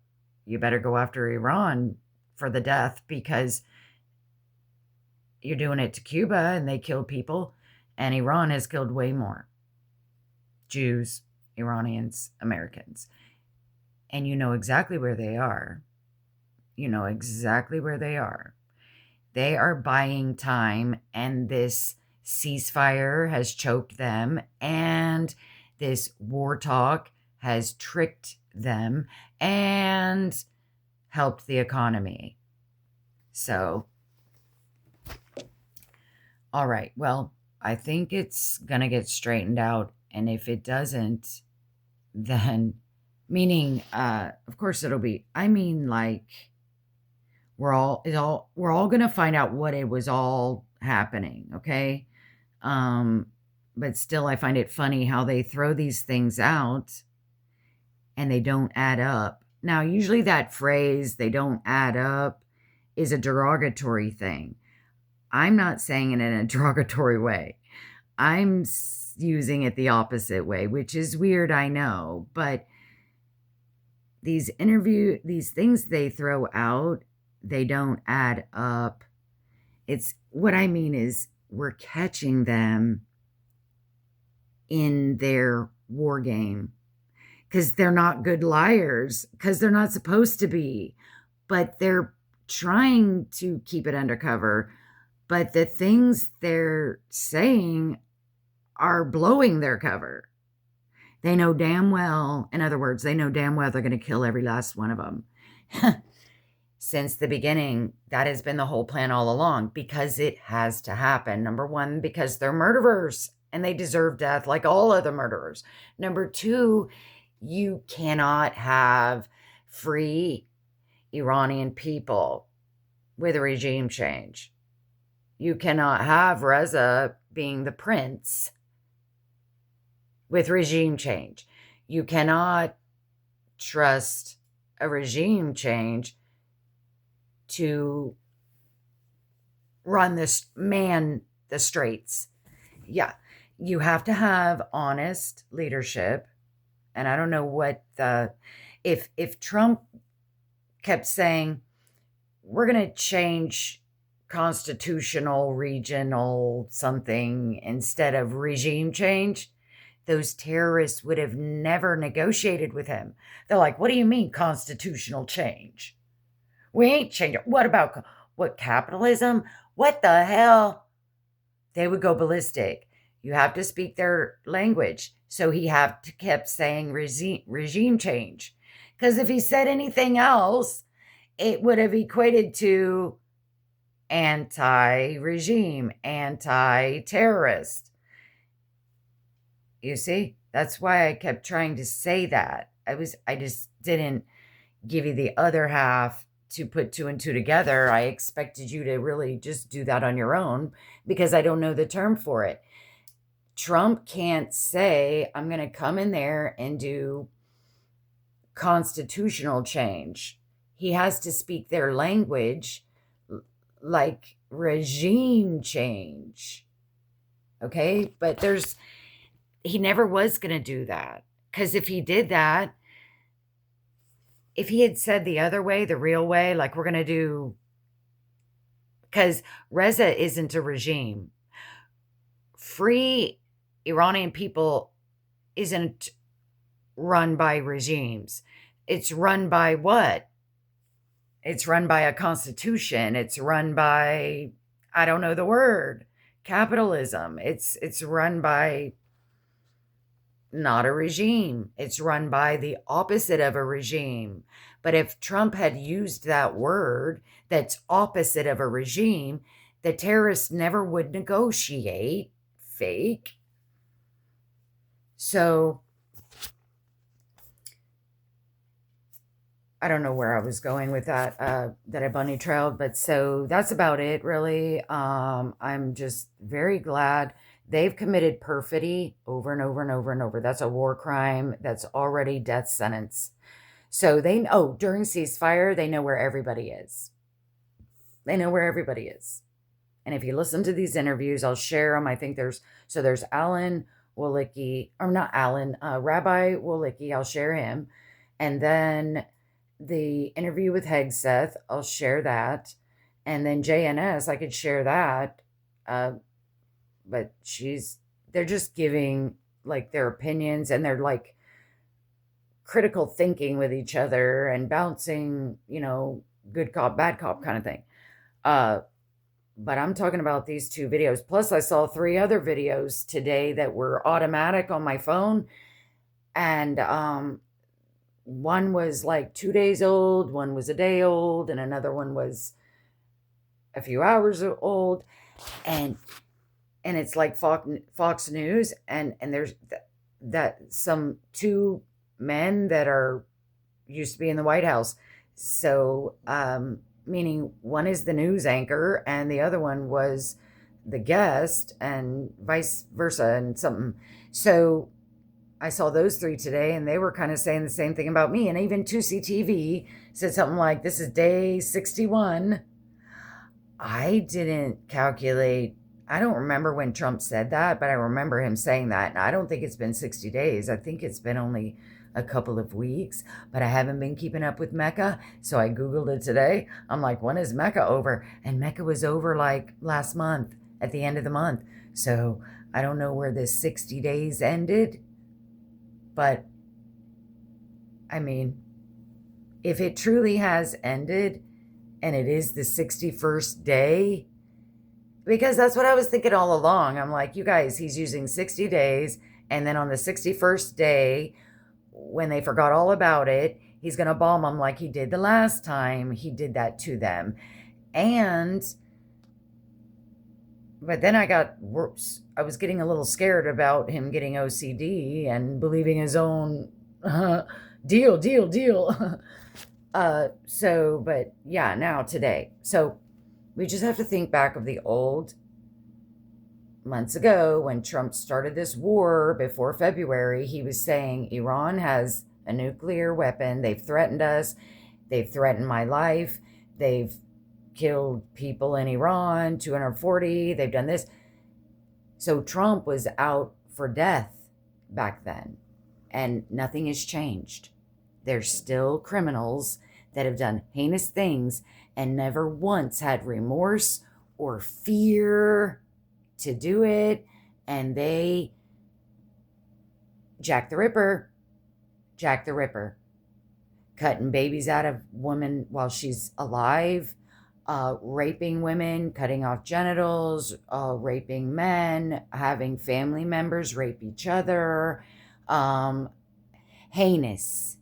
Speaker 1: you better go after Iran for the death because you're doing it to Cuba and they kill people, and Iran has killed way more Jews, Iranians, Americans. And you know exactly where they are. You know exactly where they are. They are buying time, and this ceasefire has choked them, and this war talk has tricked them and helped the economy. So, all right, well, I think it's going to get straightened out. And if it doesn't, then, meaning, of course it'll be, I mean, like, we're all going to find out what it was all happening, okay? But still, I find it funny how they throw these things out and they don't add up. Now, usually that phrase, they don't add up, is a derogatory thing. I'm not saying it in a derogatory way. I'm using it the opposite way, which is weird, I know. But these things they throw out, they don't add up. It's what I mean is we're catching them in their war game because they're not good liars, because they're not supposed to be, but they're trying to keep it undercover. But the things they're saying are blowing their cover. They know damn well, in other words, they know damn well they're going to kill every last one of them. Since the beginning, that has been the whole plan all along, because it has to happen. Number one, because they're murderers and they deserve death like all other murderers. Number two, you cannot have free Iranian people with a regime change. You cannot have Reza being the prince with regime change. You cannot trust a regime change to run the straits. Yeah, you have to have honest leadership. And I don't know what if Trump kept saying, we're going to change constitutional, regional something instead of regime change, those terrorists would have never negotiated with him. They're like, what do you mean constitutional change? We ain't changing. What about capitalism? What the hell? They would go ballistic. You have to speak their language. So he kept saying regime change. Because if he said anything else, it would have equated to anti-regime, anti-terrorist. You see? That's why I kept trying to say that. I just didn't give you the other half to put two and two together. I expected you to really just do that on your own because I don't know the term for it. Trump can't say, I'm going to come in there and do constitutional change. He has to speak their language, like regime change. Okay? But he never was going to do that. Because if he did that, if he had said the other way, the real way, like we're going to do, because Reza isn't a regime. Free Iranian people isn't run by regimes. It's run by what? It's run by a constitution. It's run by, I don't know the word, capitalism. It's run by not a regime. It's run by the opposite of a regime. But if Trump had used that word that's opposite of a regime, the terrorists never would negotiate. Fake. So I don't know where I was going with that, that I bunny trailed, but so that's about it, really. I'm just very glad they've committed perfidy over and over and over and over. That's a war crime. That's already death sentence. So during ceasefire, they know where everybody is. They know where everybody is. And if you listen to these interviews, I'll share them. I think there's Alan Wolicky, or not Alan, Rabbi Wolicky, I'll share him. And then the interview with Hegseth, I'll share that. And then JNS, I could share that. But they're just giving like their opinions, and they're like critical thinking with each other and bouncing, good cop, bad cop kind of thing. But I'm talking about these two videos. Plus, I saw 3 other videos today that were automatic on my phone. And one was like 2 days old, one was a day old, and another one was a few hours old. And it's like Fox News. And there's that some 2 men that used to be in the White House. So, meaning one is the news anchor and the other one was the guest, and vice versa, and something. So I saw those 3 today, and they were kind of saying the same thing about me. And even 2CTV said something like, this is day 61. I didn't calculate. I don't remember when Trump said that, but I remember him saying that. And I don't think it's been 60 days. I think it's been only a couple of weeks, but I haven't been keeping up with Mecca. So I Googled it today. I'm like, when is Mecca over? And Mecca was over like last month, at the end of the month. So I don't know where this 60 days ended. But I mean, if it truly has ended and it is the 61st day, because that's what I was thinking all along. I'm like, you guys, he's using 60 days. And then on the 61st day, when they forgot all about it, he's going to bomb them like he did the last time he did that to them. But then I was getting a little scared about him getting OCD and believing his own deal. But yeah, now today. So we just have to think back of the old months ago when Trump started this war before February. He was saying Iran has a nuclear weapon. They've threatened us. They've threatened my life. They've killed people in Iran, 240. They've done this. So Trump was out for death back then, and nothing has changed. There's still criminals that have done heinous things and never once had remorse or fear to do it. And they Jack the Ripper, cutting babies out of women while she's alive, raping women, cutting off genitals, raping men, having family members rape each other, heinous.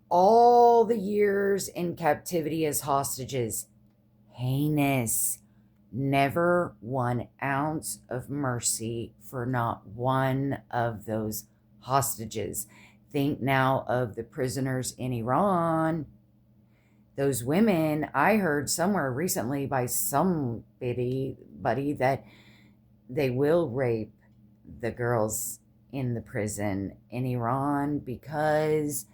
Speaker 1: All the years in captivity as hostages, heinous. Never 1 ounce of mercy for not one of those hostages. Think now of the prisoners in Iran. Those women, I heard somewhere recently by somebody that they will rape the girls in the prison in Iran, because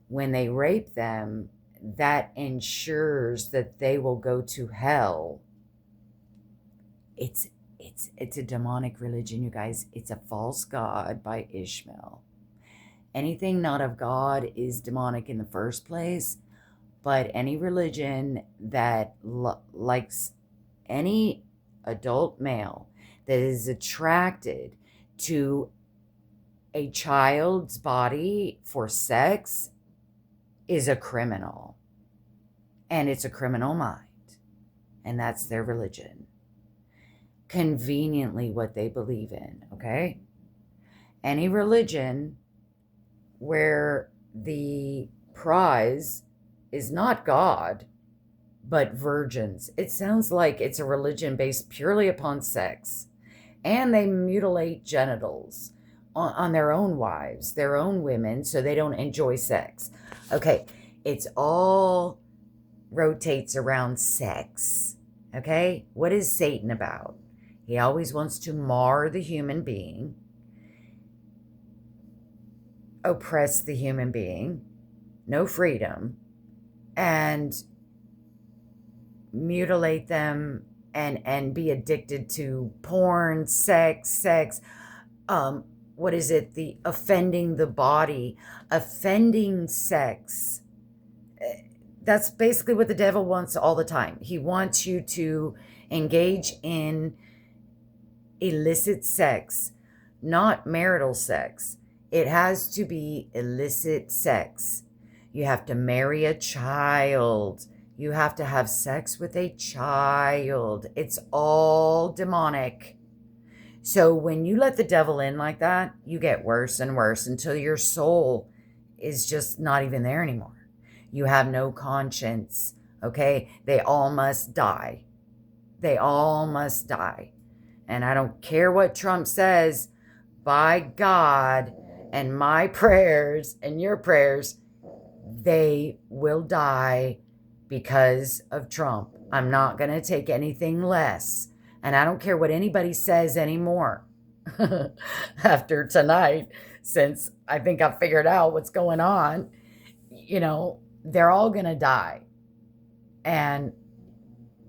Speaker 1: when they rape them, that ensures that they will go to hell. It's a demonic religion, you guys. It's a false god by Ishmael. Anything not of God is demonic in the first place, but any religion that likes any adult male that is attracted to a child's body for sex is a criminal. And it's a criminal mind. And that's their religion. Conveniently what they believe in, okay? Any religion where the prize is not God, but virgins. It sounds like it's a religion based purely upon sex. And they mutilate genitals on their own wives, their own women, so they don't enjoy sex. Okay, it's all rotates around sex. Okay, what is Satan about? He always wants to mar the human being, oppress the human being, no freedom, and mutilate them and be addicted to porn, sex, what is it? The offending the body, offending sex. That's basically what the devil wants all the time. He wants you to engage in illicit sex, not marital sex. It has to be illicit sex. You have to marry a child. You have to have sex with a child. It's all demonic. So when you let the devil in like that, you get worse and worse until your soul is just not even there anymore. You have no conscience, okay? They all must die. They all must die. And I don't care what Trump says, by God and my prayers and your prayers, they will die because of Trump. I'm not going to take anything less. And I don't care what anybody says anymore after tonight, since I think I've figured out what's going on. You know, they're all going to die. And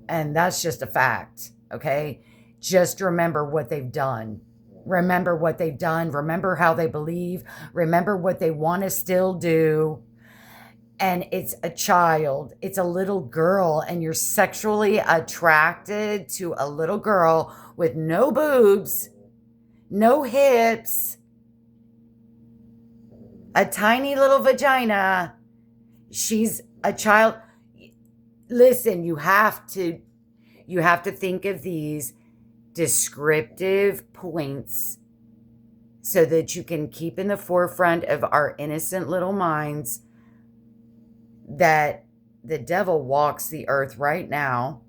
Speaker 1: that's just a fact, okay? Just remember what they've done. Remember what they've done. Remember how they believe. Remember what they want to still do. And it's a child. It's a little girl. And you're sexually attracted to a little girl with no boobs, no hips, a tiny little vagina. She's a child. Listen, you have to think of these descriptive points so that you can keep in the forefront of our innocent little minds that the devil walks the earth right now,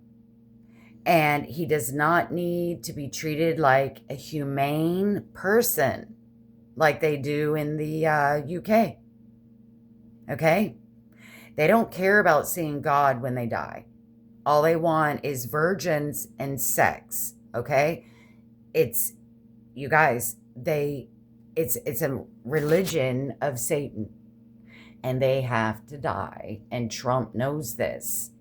Speaker 1: and he does not need to be treated like a humane person like they do in the UK. Okay? They don't care about seeing God when they die. All they want is virgins and sex. Okay? It's, you guys, it's a religion of Satan. And they have to die. And Trump knows this.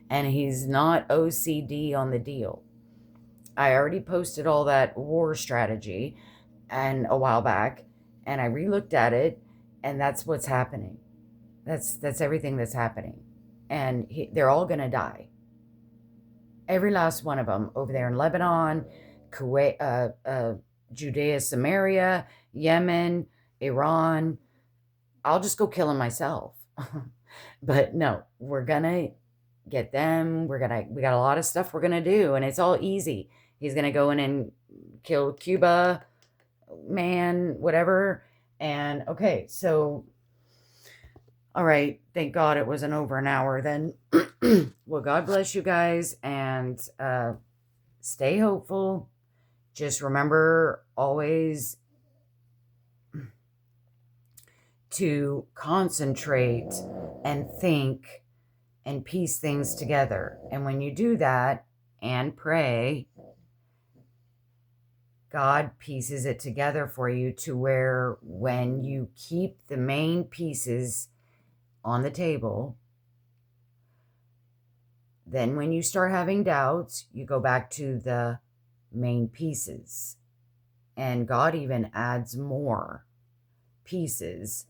Speaker 1: And he's not OCD on the deal. I already posted all that war strategy and a while back, and I re-looked at it, and that's what's happening. That's everything that's happening. And they're all going to die. Every last one of them over there in Lebanon, Kuwait, Judea, Samaria, Yemen, Iran. I'll just go kill him myself. But no, we're going to get them. We got a lot of stuff we're gonna do, and it's all easy. He's gonna go in and kill Cuba, man, whatever. And okay, so all right, thank God it wasn't over an hour then. Well, God bless you guys, and stay hopeful. Just remember always to concentrate and think and piece things together. And when you do that and pray, God pieces it together for you to where when you keep the main pieces on the table, then when you start having doubts, you go back to the main pieces. And God even adds more pieces,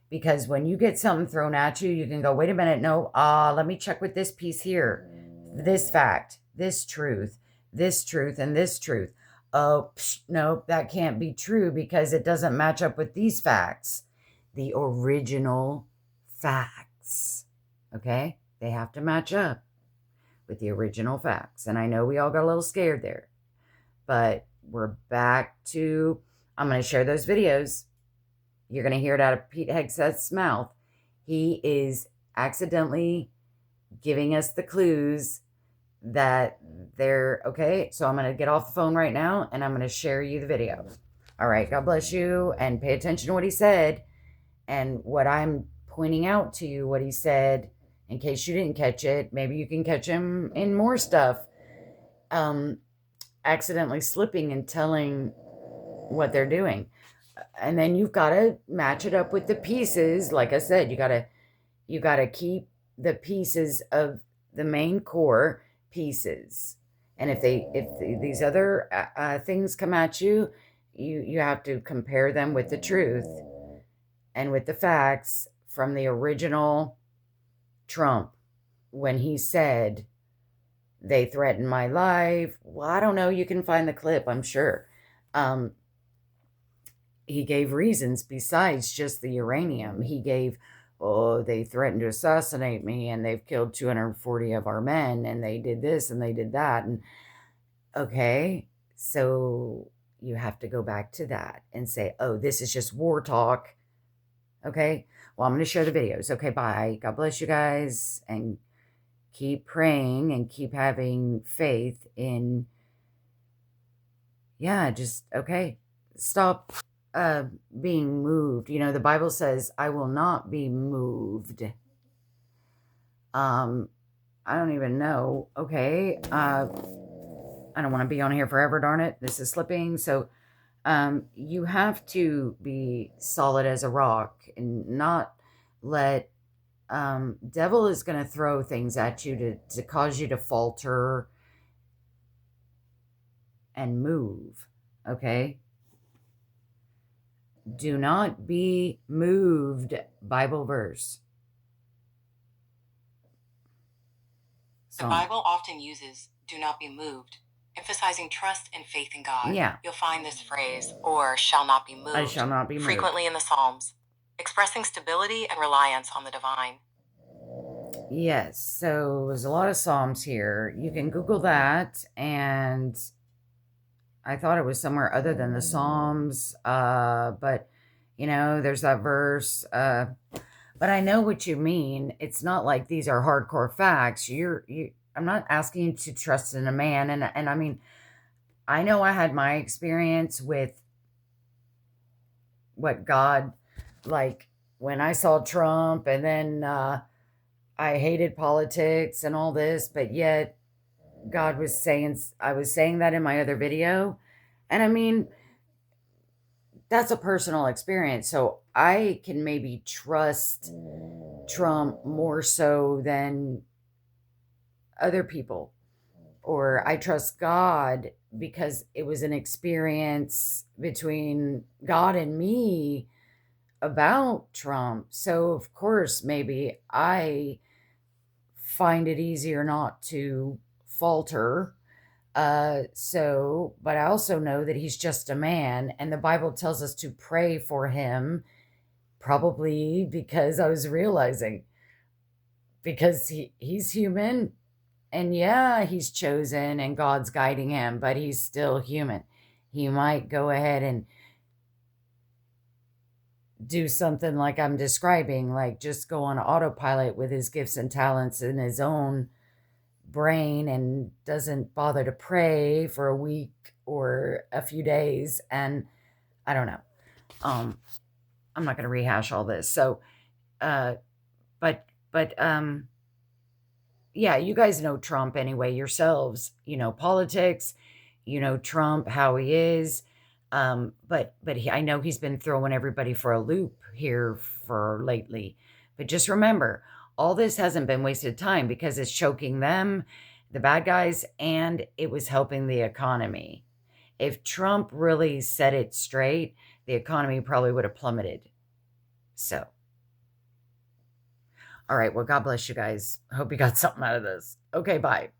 Speaker 1: because when you get something thrown at you, you can go, wait a minute, no, let me check with this piece here, this fact, this truth, and this truth. Oh, no, that can't be true because it doesn't match up with these facts, the original facts. Okay, they have to match up with the original facts. And I know we all got a little scared there, but we're back to, I'm going to share those videos. You're going to hear it out of Pete Hegseth's mouth. He is accidentally giving us the clues that they're okay. So I'm going to get off the phone right now and I'm going to share you the video. All right. God bless you, and pay attention to what he said and what I'm pointing out to you, what he said, in case you didn't catch it. Maybe you can catch him in more stuff. Accidentally slipping and telling what they're doing. And then you've got to match it up with the pieces. Like I said, you got to keep the pieces of the main core pieces. And if these other things come at you, you have to compare them with the truth and with the facts from the original Trump, when he said they threatened my life. Well, I don't know. You can find the clip, I'm sure. He gave reasons besides just the uranium. He gave, they threatened to assassinate me, and they've killed 240 of our men, and they did this and they did that. And okay, so you have to go back to that and say, oh, this is just war talk. Okay, well, I'm going to share the videos. Okay, bye. God bless you guys, and keep praying and keep having faith in, okay, stop being moved. You know, the Bible says, I will not be moved. I don't even know. Okay. I don't want to be on here forever, darn it. This is slipping. So you have to be solid as a rock and not let devil is going to throw things at you to cause you to falter and move. Okay. Do not be moved. Bible verse.
Speaker 2: The Bible often uses "do not be moved," emphasizing trust and faith in God.
Speaker 1: Yeah.
Speaker 2: You'll find this phrase, or shall not be moved,
Speaker 1: I shall not be moved,
Speaker 2: frequently in the Psalms, expressing stability and reliance on the divine.
Speaker 1: Yes, so there's a lot of Psalms here. You can Google that, and I thought it was somewhere other than the Psalms, but, you know, there's that verse, but I know what you mean. It's not like these are hardcore facts. I'm not asking you to trust in a man, and I mean, I know I had my experience with what God, like, when I saw Trump, and then I hated politics and all this, but yet God was saying, I was saying that in my other video. And I mean, that's a personal experience. So I can maybe trust Trump more so than other people. Or I trust God because it was an experience between God and me about Trump. So of course, maybe I find it easier not to falter. But I also know that he's just a man, and the Bible tells us to pray for him, probably because I was realizing because he's human. And yeah, he's chosen and God's guiding him, but he's still human. He might go ahead and do something like I'm describing, like just go on autopilot with his gifts and talents in his own brain and doesn't bother to pray for a week or a few days. And I don't know. I'm not going to rehash all this. So, uh, but yeah, you guys know Trump anyway yourselves. You know politics. You know Trump, how he is. But I know he's been throwing everybody for a loop here for lately. But just remember, all this hasn't been wasted time because it's choking them, the bad guys, and it was helping the economy. If Trump really set it straight, the economy probably would have plummeted. So, all right. Well, God bless you guys. Hope you got something out of this. Okay, bye.